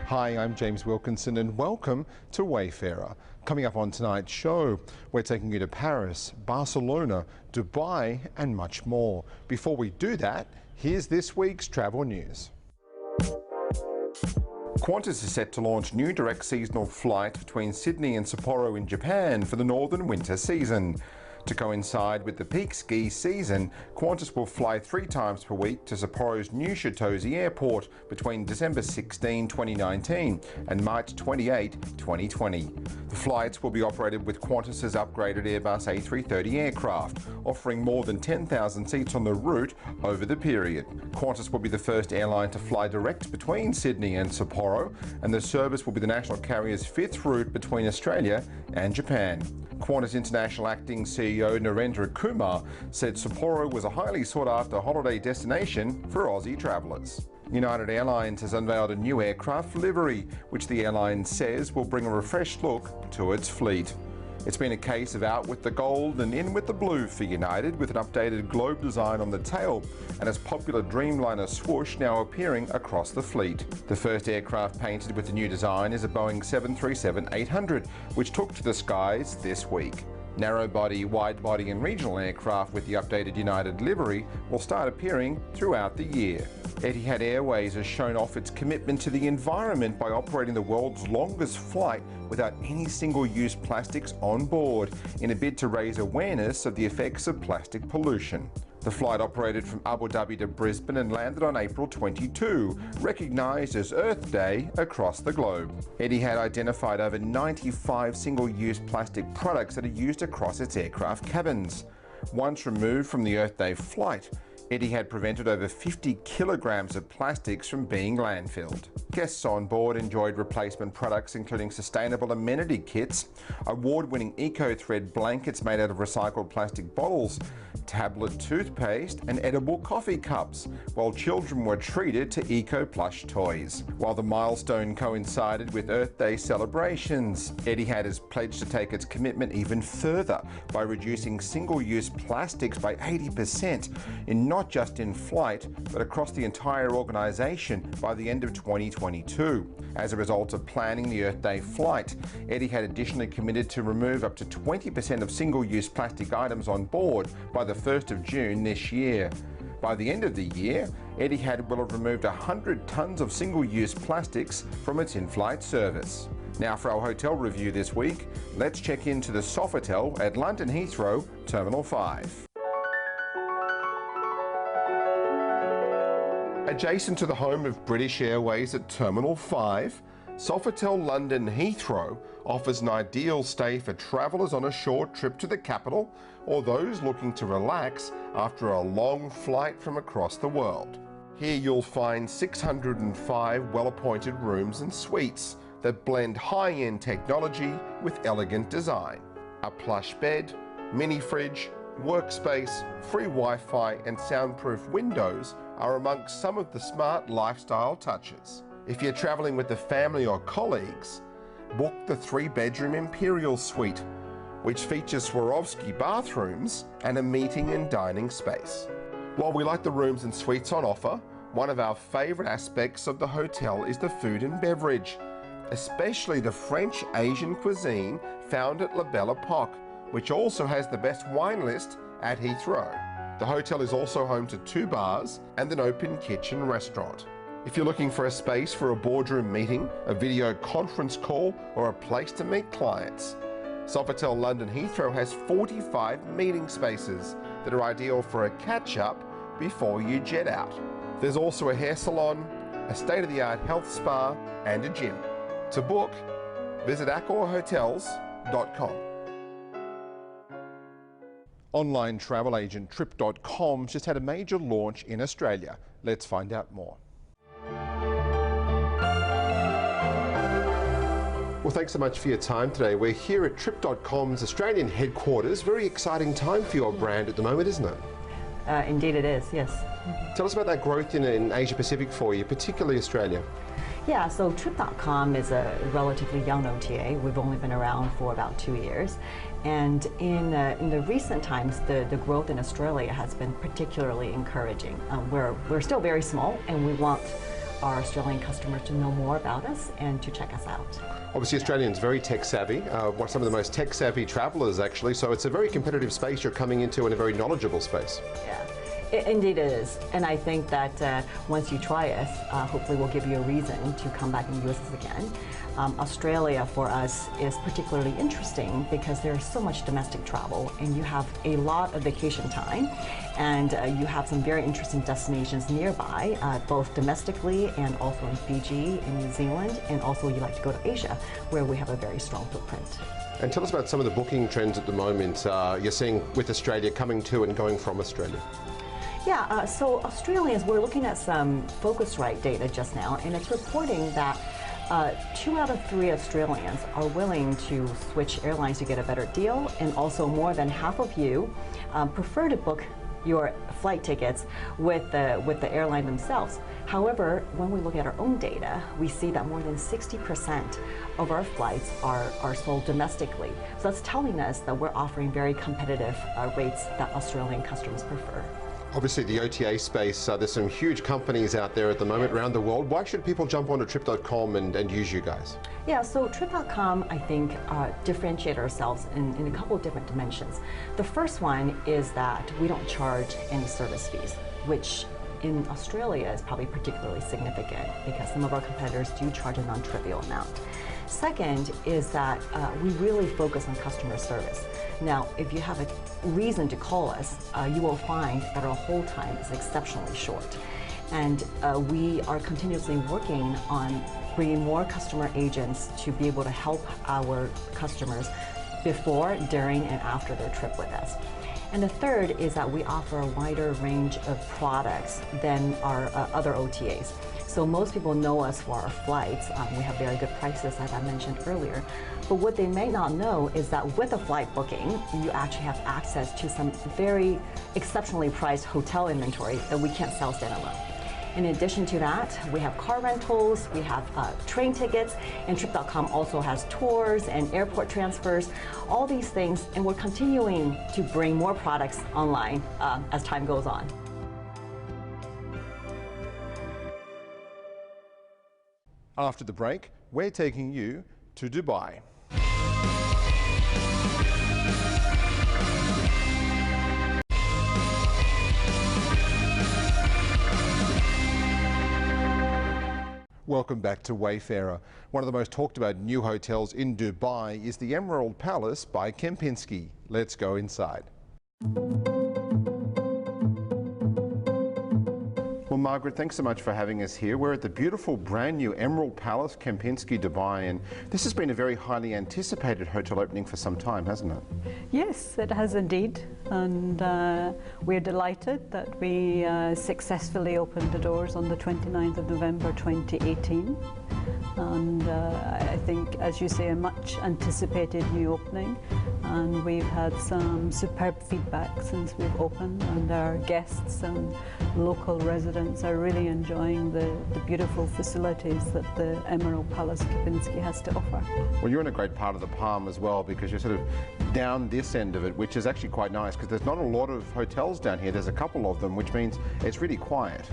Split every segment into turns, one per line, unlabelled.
Hi, I'm James Wilkinson and welcome to Wayfarer. Coming up on tonight's show, we're taking you to Paris, Barcelona, Dubai and much more. Before we do that, here's this week's travel news. Qantas is set to launch new direct seasonal flight between Sydney and Sapporo in Japan for the northern winter season. To coincide with the peak ski season, Qantas will fly 3 times per week to Sapporo's new Chitose airport between December 16, 2019 and March 28, 2020. The flights will be operated with Qantas's upgraded Airbus A380 aircraft, offering more than 10,000 seats on the route over the period. Qantas will be the first airline to fly direct between Sydney and Sapporo, and the service will be the national carrier's 5th route between Australia and Japan. Qantas International Acting CEO Narendra Kumar said Sapporo was a highly sought-after holiday destination for Aussie travellers. United Airlines has unveiled a new aircraft livery, which the airline says will bring a refreshed look to its fleet. It's been a case of out with the gold and in with the blue for United, with an updated globe design on the tail and its popular Dreamliner swoosh now appearing across the fleet. The first aircraft painted with the new design is a Boeing 737-800, which took to the skies this week. Narrow-body, wide-body and regional aircraft with the updated United livery will start appearing throughout the year. Etihad Airways has shown off its commitment to the environment by operating the world's longest flight without any single-use plastics on board, in a bid to raise awareness of the effects of plastic pollution. The flight operated from Abu Dhabi to Brisbane and landed on April 22, recognised as Earth Day across the globe. Etihad identified over 95 single-use plastic products that are used across its aircraft cabins. Once removed from the Earth Day flight, Etihad prevented over 50 kilograms of plastics from being landfilled. Guests on board enjoyed replacement products including sustainable amenity kits, award-winning eco-thread blankets made out of recycled plastic bottles, tablet toothpaste and edible coffee cups, while children were treated to eco-plush toys. While the milestone coincided with Earth Day celebrations, Etihad has pledged to take its commitment even further by reducing single-use plastics by 80% not just in flight, but across the entire organisation by the end of 2022. As a result of planning the Earth Day flight, Etihad additionally committed to remove up to 20% of single-use plastic items on board by the 1st of June this year. By the end of the year, Etihad will have removed 100 tonnes of single-use plastics from its in-flight service. Now for our hotel review this week, let's check into the Sofitel at London Heathrow, Terminal 5. Adjacent to the home of British Airways at Terminal 5, Sofitel London Heathrow offers an ideal stay for travellers on a short trip to the capital or those looking to relax after a long flight from across the world. Here you'll find 605 well-appointed rooms and suites that blend high-end technology with elegant design. A plush bed, mini fridge, workspace, free Wi-Fi and soundproof windows are amongst some of the smart lifestyle touches. If you're travelling with the family or colleagues, book the 3-bedroom Imperial Suite, which features Swarovski bathrooms and a meeting and dining space. While we like the rooms and suites on offer, one of our favourite aspects of the hotel is the food and beverage, especially the French Asian cuisine found at La Belle Epoque, which also has the best wine list at Heathrow. The hotel is also home to 2 bars and an open kitchen restaurant. If you're looking for a space for a boardroom meeting, a video conference call, or a place to meet clients, Sofitel London Heathrow has 45 meeting spaces that are ideal for a catch-up before you jet out. There's also a hair salon, a state-of-the-art health spa, and a gym. To book, visit accorhotels.com. Online travel agent Tripcom just had a major launch in Australia. Let's find out more. Well, thanks so much for your time today. We're here at Trip.com's Australian headquarters. Very exciting time for your brand at the moment, isn't it?
Indeed it is, yes.
Tell us about that growth in Asia Pacific for you, particularly Australia.
Yeah, so Trip.com is a relatively young OTA. We've only been around for about 2 years. And in the recent times, the growth in Australia has been particularly encouraging. We're still very small, and we want our Australian customers to know more about us and to check us out.
Obviously, Australians very tech savvy, some of the most tech savvy travelers actually, so it's a very competitive space you're coming into and a very knowledgeable space.
Yeah, indeed it is. And I think that once you try us, hopefully we'll give you a reason to come back and use us again. Australia for us is particularly interesting because there's so much domestic travel and you have a lot of vacation time, and you have some very interesting destinations nearby, both domestically and also in Fiji and New Zealand, and also you like to go to Asia where we have a very strong footprint.
And tell us about some of the booking trends at the moment you're seeing with Australia coming to and going from Australia.
Yeah, so Australians, we're looking at some Focusrite data just now, and it's reporting that 2 out of 3 Australians are willing to switch airlines to get a better deal, and also more than half of you prefer to book your flight tickets with the airline themselves. However, when we look at our own data, we see that more than 60% of our flights are sold domestically. So that's telling us that we're offering very competitive rates that Australian customers prefer.
Obviously the OTA space, there's some huge companies out there at the moment around the world. Why should people jump onto Trip.com and use you guys?
Yeah, so Trip.com, I think, differentiate ourselves in a couple of different dimensions. The first one is that we don't charge any service fees, which in Australia is probably particularly significant because some of our competitors do charge a non-trivial amount. Second is that we really focus on customer service. Now, if you have a reason to call us, you will find that our hold time is exceptionally short. And we are continuously working on bringing more customer agents to be able to help our customers before, during, and after their trip with us. And the third is that we offer a wider range of products than our other OTAs. So most people know us for our flights. We have very good prices, as I mentioned earlier. But what they may not know is that with a flight booking, you actually have access to some very exceptionally priced hotel inventory that we can't sell standalone. In addition to that, we have car rentals, we have train tickets, and Trip.com also has tours and airport transfers, all these things, and we're continuing to bring more products online as time goes on.
After the break, we're taking you to Dubai. Welcome back to Wayfarer. One of the most talked about new hotels in Dubai is the Emerald Palace by Kempinski. Let's go inside. Well, Margaret, thanks so much for having us here. We're at the beautiful brand new Emerald Palace Kempinski Dubai, and this has been a very highly anticipated hotel opening for some time, hasn't it?
Yes, it has indeed, and we're delighted that we successfully opened the doors on the 29th of November 2018. And I think, as you say, a much anticipated new opening, and we've had some superb feedback since we've opened, and our guests and local residents are really enjoying the beautiful facilities that the Emerald Palace Kempinski has to offer.
Well, you're in a great part of the Palm as well, because you're sort of down this end of it, which is actually quite nice because there's not a lot of hotels down here. There's a couple of them, which means it's really quiet.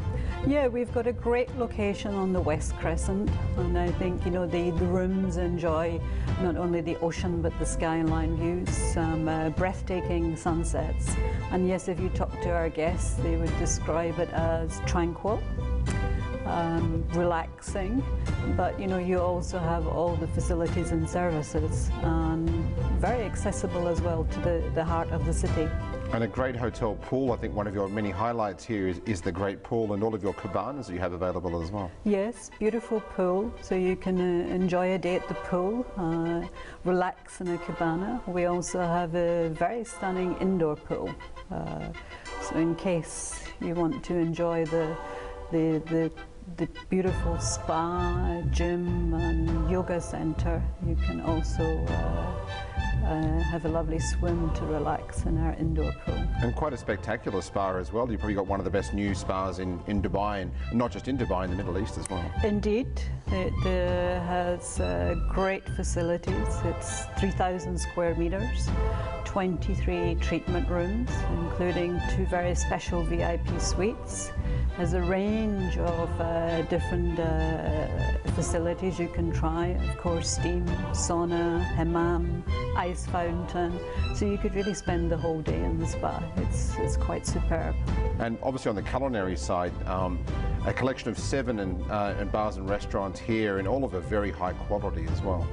Yeah, we've got a great location on the West Crescent, and I think, you know, the rooms enjoy not only the ocean but the skyline views, some breathtaking sunsets, and yes, if you talk to our guests, they would describe it as tranquil, relaxing, but you know, you also have all the facilities and services, and very accessible as well to the heart of the city.
And a great hotel pool. I think one of your many highlights here is the great pool and all of your cabanas that you have available as well.
Yes, beautiful pool, so you can enjoy a day at the pool, relax in a cabana. We also have a very stunning indoor pool, so in case you want to enjoy the beautiful spa, gym and yoga center, you can also have a lovely swim to relax in our indoor pool.
And quite a spectacular spa as well. You've probably got one of the best new spas in Dubai, and not just in Dubai, in the Middle East as well.
Indeed, it has great facilities. It's 3,000 square meters, 23 treatment rooms, including 2 very special VIP suites, has a range of different facilities you can try. Of course, steam, sauna, hammam, ice fountain. So you could really spend the whole day in the spa. It's quite superb.
And obviously on the culinary side, a collection of 7 bars and restaurants here, and all of a very high quality as well.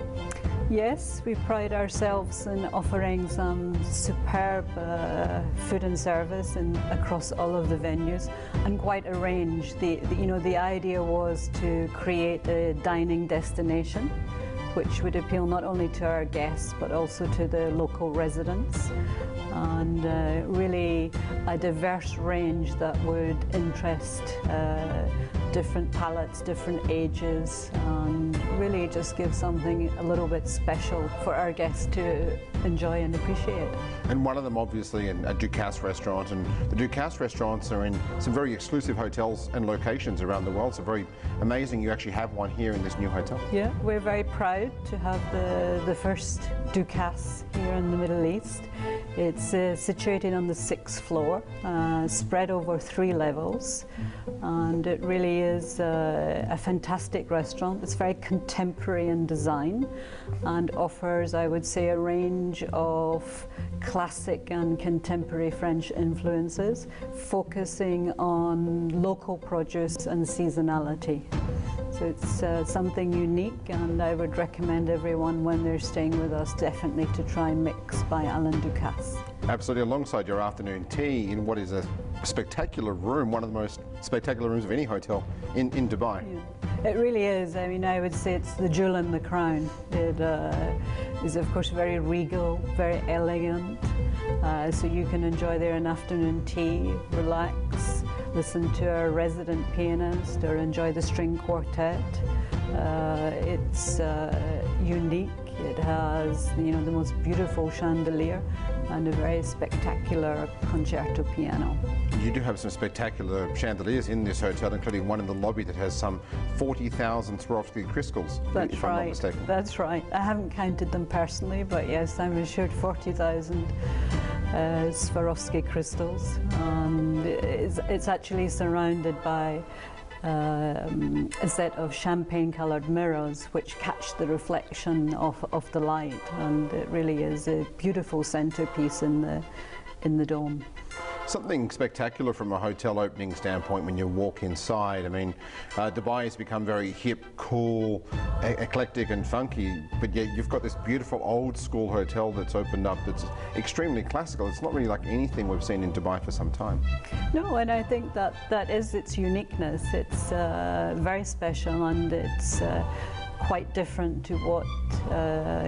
Yes, we pride ourselves in offering some superb food and service across all of the venues, and quite a range. The idea was to create a dining destination which would appeal not only to our guests but also to the local residents, and really a diverse range that would interest different palates, different ages, and really just give something a little bit special for our guests to enjoy and appreciate.
And one of them obviously a Ducasse restaurant, and the Ducasse restaurants are in some very exclusive hotels and locations around the world, so very amazing you actually have one here in this new hotel.
Yeah, we're very proud to have the first Ducasse here in the Middle East. It's situated on the 6th floor, spread over 3 levels, and it really is a fantastic restaurant. It's very contemporary in design and offers, I would say, a range of classic and contemporary French influences, focusing on local produce and seasonality. So it's something unique, and I would recommend everyone when they're staying with us definitely to try Mix by Alain Ducasse.
Absolutely, alongside your afternoon tea in what is a spectacular room, one of the most spectacular rooms of any hotel in Dubai.
Yeah. It really is. I mean, I would say it's the jewel in the crown. It is, of course, very regal, very elegant, so you can enjoy there an afternoon tea, relax, listen to our resident pianist, or enjoy the string quartet. It's unique. It has, the most beautiful chandelier and a very spectacular concerto piano.
You do have some spectacular chandeliers in this hotel, including one in the lobby that has some 40,000 Swarovski crystals, if I'm not mistaken.
That's right. I haven't counted them personally, but yes, I'm assured 40,000 Swarovski crystals. It's actually surrounded by a set of champagne-coloured mirrors which catch the reflection of the light, and it really is a beautiful centrepiece in the dome.
Something spectacular from a hotel opening standpoint when you walk inside. I mean, Dubai has become very hip, cool, eclectic and funky, but yet you've got this beautiful old school hotel that's opened up that's extremely classical. It's not really like anything we've seen in Dubai for some time.
No, and I think that is its uniqueness. It's very special, and it's quite different to what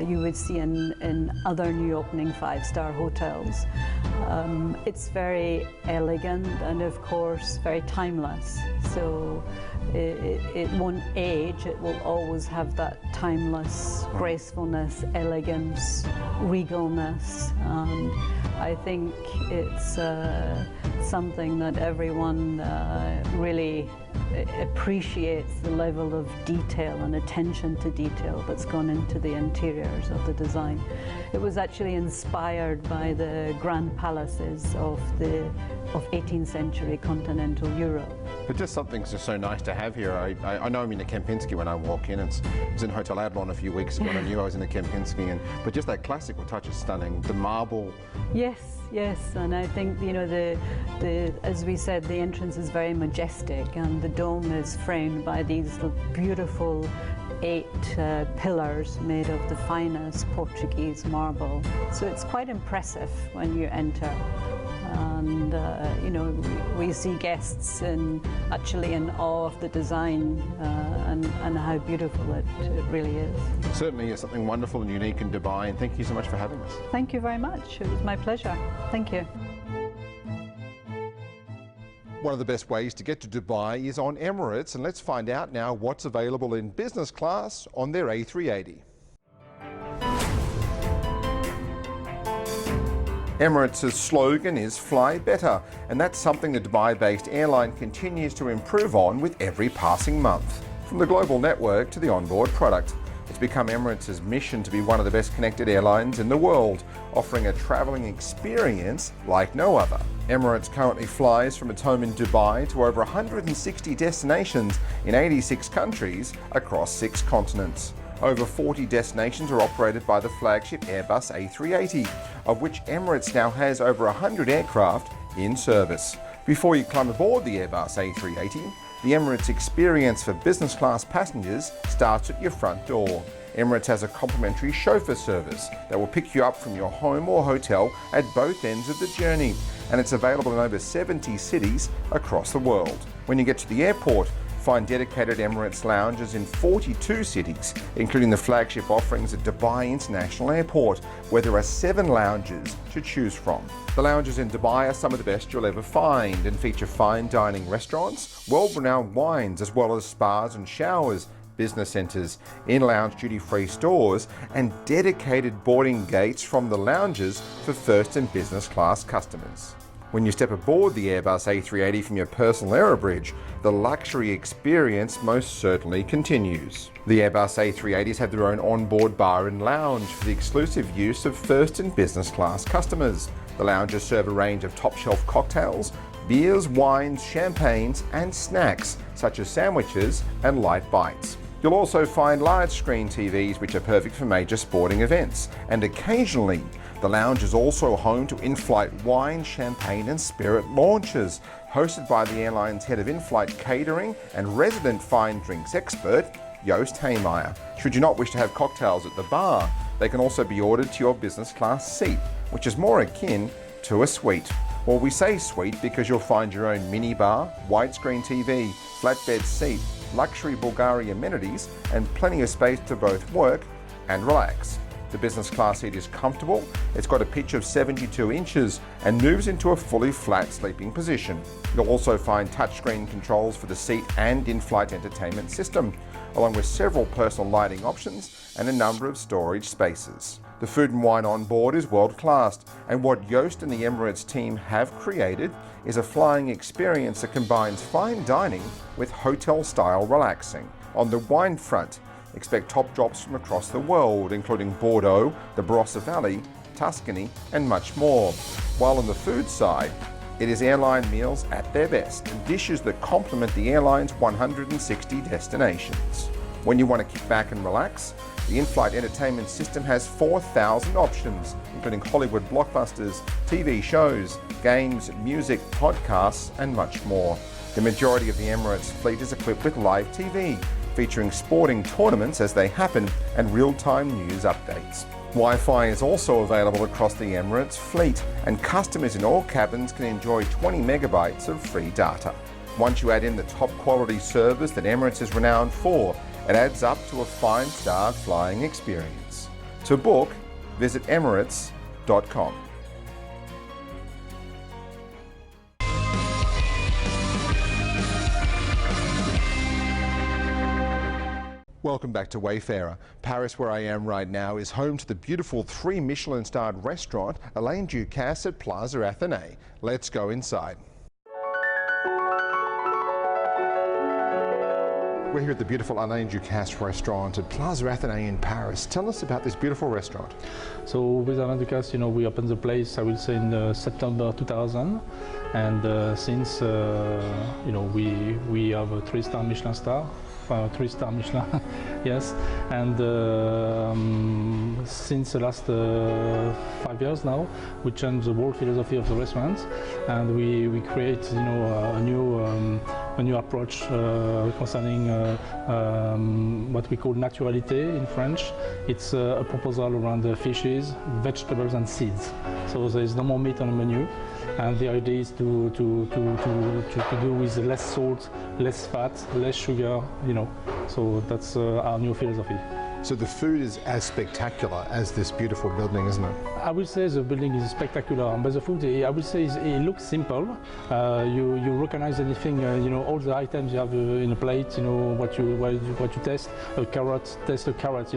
you would see in other new opening 5-star hotels. It's very elegant and of course very timeless, so it won't age. It will always have that timeless gracefulness, elegance, regalness, and I think it's something that everyone really appreciates, the level of detail and attention to detail that's gone into the interiors of the design. It was actually inspired by the grand palaces of 18th century continental Europe.
But just something's just so nice to have here. I know I'm in the Kempinski when I walk in. I was in Hotel Adlon a few weeks ago and I knew I was in the Kempinski, but just that classical touch is stunning. The marble.
Yes, and I think, as we said, the entrance is very majestic, and the dome is framed by these beautiful 8 pillars made of the finest Portuguese marble. So it's quite impressive when you enter. And we see guests actually in awe of the design and how beautiful it really is.
Certainly is something wonderful and unique in Dubai, and thank you so much for having us.
Thank you very much. It was my pleasure. Thank you.
One of the best ways to get to Dubai is on Emirates, and let's find out now what's available in business class on their A380. Emirates' slogan is "Fly Better," and that's something the Dubai-based airline continues to improve on with every passing month. From the global network to the onboard product, It's become Emirates' mission to be one of the best connected airlines in the world, offering a travelling experience like no other. Emirates currently flies from its home in Dubai to over 160 destinations in 86 countries across 6 continents. Over 40 destinations are operated by the flagship Airbus A380, of which Emirates now has over 100 aircraft in service. Before you climb aboard the Airbus A380, the Emirates experience for business class passengers starts at your front door. Emirates has a complimentary chauffeur service that will pick you up from your home or hotel at both ends of the journey, and it's available in over 70 cities across the world. When you get to the airport, find dedicated Emirates lounges in 42 cities, including the flagship offerings at Dubai International Airport, where there are 7 lounges to choose from. The lounges in Dubai are some of the best you'll ever find and feature fine dining restaurants, world-renowned wines, as well as spas and showers, business centres, in-lounge duty-free stores, and dedicated boarding gates from the lounges for first and business class customers. When you step aboard the Airbus A380 from your personal aerobridge, the luxury experience most certainly continues. The Airbus A380s have their own onboard bar and lounge for the exclusive use of first and business class customers. The lounges serve a range of top-shelf cocktails, beers, wines, champagnes, and snacks, such as sandwiches and light bites. You'll also find large-screen TVs which are perfect for major sporting events, and occasionally, the lounge is also home to in-flight wine, champagne and spirit launches, hosted by the airline's head of in-flight catering and resident fine drinks expert, Joost Heemeyer. Should you not wish to have cocktails at the bar, they can also be ordered to your business class seat, which is more akin to a suite. Well, we say suite because you'll find your own mini bar, widescreen TV, flatbed seat, luxury Bulgari amenities, and plenty of space to both work and relax. The business class seat is comfortable, it's got a pitch of 72 inches and moves into a fully flat sleeping position. You'll also find touchscreen controls for the seat and in-flight entertainment system, along with several personal lighting options and a number of storage spaces. The food and wine on board is world-class, and what Joost and the Emirates team have created is a flying experience that combines fine dining with hotel-style relaxing. On the wine front, expect top drops from across the world, including Bordeaux, the Barossa Valley, Tuscany, and much more. While on the food side, it is airline meals at their best and dishes that complement the airline's 160 destinations. When you want to kick back and relax, the in-flight entertainment system has 4,000 options, including Hollywood blockbusters, TV shows, games, music, podcasts, and much more. The majority of the Emirates fleet is equipped with live TV, featuring sporting tournaments as they happen and real-time news updates. Wi-Fi is also available across the Emirates fleet, and customers in all cabins can enjoy 20 megabytes of free data. Once you add in the top quality service that Emirates is renowned for, it adds up to a 5-star flying experience. To book, visit emirates.com. Welcome back to Wayfarer. Paris, where I am right now, is home to the beautiful 3 Michelin-starred restaurant Alain Ducasse at Plaza Athenee. Let's go inside. We're here at the beautiful Alain Ducasse restaurant at Plaza Athenee in Paris. Tell us about this beautiful restaurant.
So with Alain Ducasse, we opened the place, I will say, in September 2000, and since we have a 3-star Michelin star. 3-star Michelin, yes, and since the last 5 years now, we changed the whole philosophy of the restaurant, and we create, a new approach concerning what we call naturalité in French. It's a proposal around fishes, vegetables, and seeds. So there is no more meat on the menu, and the idea is to do with less salt, less fat, less sugar. So that's our new philosophy.
So the food is as spectacular as this beautiful building, isn't it?
I will say the building is spectacular, but the food, I will say, it looks simple. You recognize anything, all the items you have in a plate, what you taste. A carrot, taste a carrot.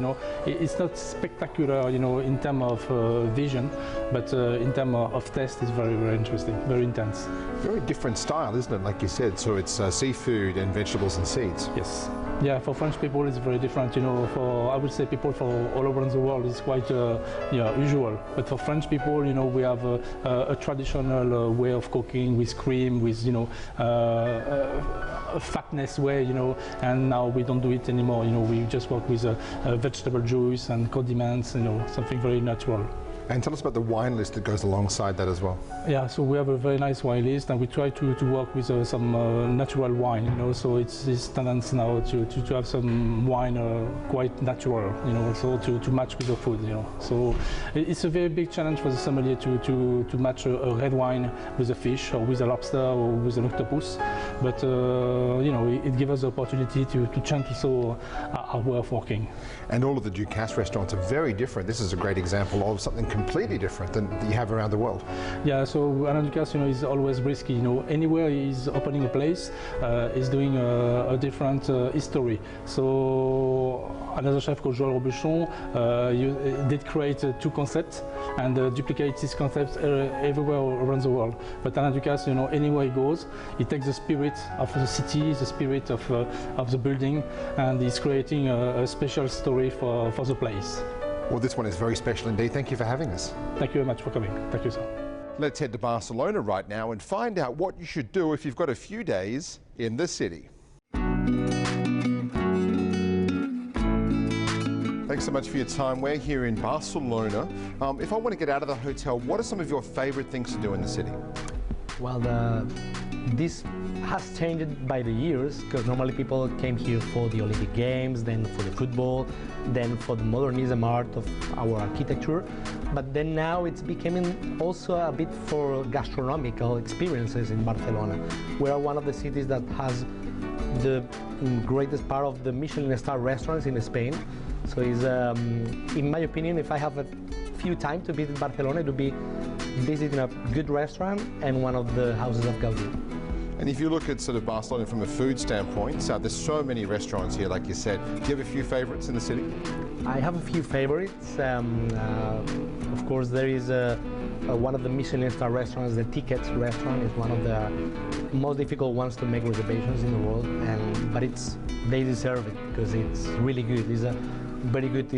It's not spectacular, in terms of vision, but in terms of taste, it's very, very interesting, very intense.
Very different style, isn't it? Like you said, so it's seafood and vegetables and seeds.
Yes. Yeah, for French people it's very different. You know, for I would say people for all over the world it's quite usual. But for French people, you know, we have a traditional way of cooking with cream, with a fatness way, you know. And now we don't do it anymore. You know, we just work with vegetable juice and condiments. You know, something very natural.
And tell us about the wine list that goes alongside that as well.
Yeah, so we have a very nice wine list, and we try to work with some natural wine, you know, so it's this tendency now to have some wine quite natural, you know, so to match with the food, you know. So it's a very big challenge for the sommelier to match a red wine with a fish or with a lobster or with an octopus, but you know, it gives us the opportunity to change also our way of working.
And all of the Ducasse restaurants are very different. This is a great example of something completely different than you have around the world.
Yeah, so Alain Ducasse, you know, is always risky. You know, anywhere he's opening a place, he's doing a different history. So another chef called Joël Robuchon did create two concepts and duplicate these concepts everywhere around the world. But Alain Ducasse, you know, anywhere he goes, he takes the spirit of the city, the spirit of the building, and he's creating a special story for the place.
Well, this one is very special indeed. Thank you for having us.
Thank you very much for coming. Thank you, sir.
Let's head to Barcelona right now and find out what you should do if you've got a few days in the city. Thanks so much for your time. We're here in Barcelona. If I want to get out of the hotel, what are some of your favorite things to do in the city?
Well, this has changed by the years, because normally people came here for the Olympic Games, then for the football, then for the modernism art of our architecture. But then now it's becoming also a bit for gastronomical experiences in Barcelona. We are one of the cities that has the greatest part of the Michelin-starred restaurants in Spain. So it's, in my opinion, if I have a few time to visit Barcelona, it would be visiting a good restaurant and one of the houses of Gaudí.
And if you look at sort of Barcelona from a food standpoint, there's so many restaurants here, like you said. Do you have a few favorites in the city?
I have a few favorites. Of course, there is one of the Michelin-starred restaurants, the Tickets restaurant, is one of the most difficult ones to make reservations in the world. But they deserve it because it's really good. It's a very good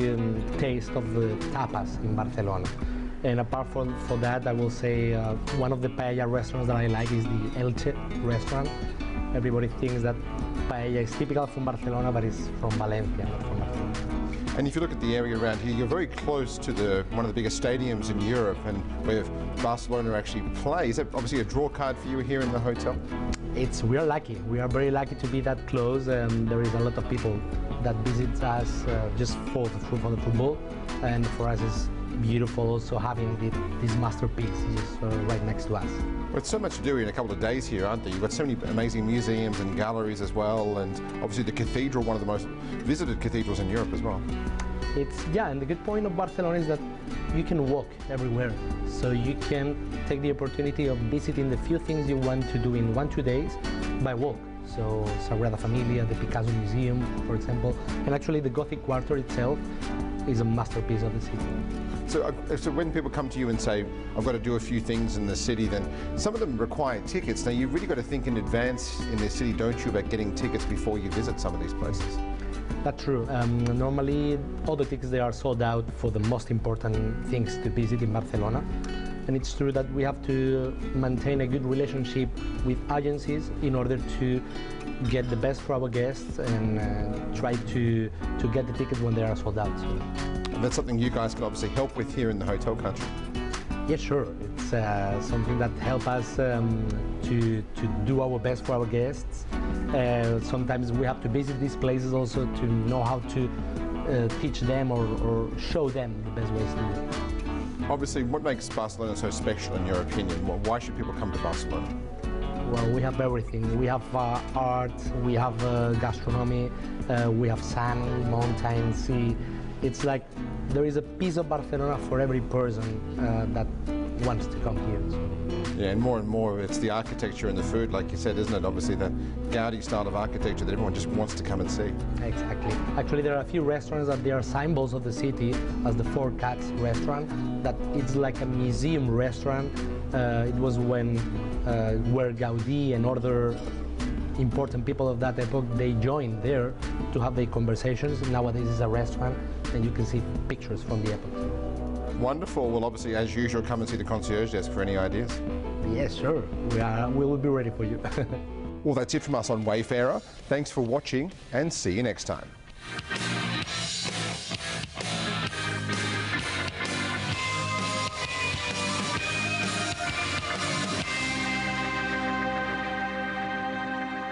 taste of the tapas in Barcelona. And apart from that, I will say one of the paella restaurants that I like is the Elche restaurant. Everybody thinks that paella is typical from Barcelona, but it's from Valencia, not from Barcelona.
And if you look at the area around here, you're very close to one of the biggest stadiums in Europe, and where Barcelona actually plays. Is that obviously a draw card for you here in the hotel?
We are lucky. We are very lucky to be that close. There is a lot of people that visit us just for the football, and for us it's beautiful also having this masterpiece just right next to us.
Well, it's so much to do in a couple of days here, aren't there? You've got so many amazing museums and galleries as well, and obviously the cathedral, one of the most visited cathedrals in Europe as well.
And the good point of Barcelona is that you can walk everywhere. So you can take the opportunity of visiting the few things you want to do in 1-2 days by walk. So Sagrada Familia, the Picasso Museum, for example, and actually the Gothic Quarter itself is a masterpiece of the city.
So when people come to you and say, I've got to do a few things in the city, then some of them require tickets. Now, you've really got to think in advance in the city, don't you, about getting tickets before you visit some of these places?
That's true. Normally, all the tickets, they are sold out for the most important things to visit in Barcelona. And it's true that we have to maintain a good relationship with agencies in order to get the best for our guests and try to get the tickets when they are sold out.
And that's something you guys can obviously help with here in the hotel country.
Yeah, sure. It's something that helps us to do our best for our guests. Sometimes we have to visit these places also to know how to teach them or show them the best ways to do it.
Obviously, what makes Barcelona so special in your opinion? Why should people come to Barcelona?
Well, we have everything. We have art, we have gastronomy, we have sun, mountain, sea. It's like there is a piece of Barcelona for every person that wants to come here.
Yeah, and more it's the architecture and the food, like you said, isn't it? Obviously the Gaudi style of architecture that everyone just wants to come and see.
Exactly. Actually, there are a few restaurants that they are symbols of the city, as the Four Cats restaurant, that it's like a museum restaurant. It was where Gaudi and other important people of that epoch, they joined there to have their conversations. Nowadays it's a restaurant, and you can see pictures from the epoch.
Wonderful. Well, obviously, as usual, come and see the concierge desk for any ideas.
Yes, sure. We will be ready for you.
Well, that's it from us on Wayfarer. Thanks for watching, and see you next time.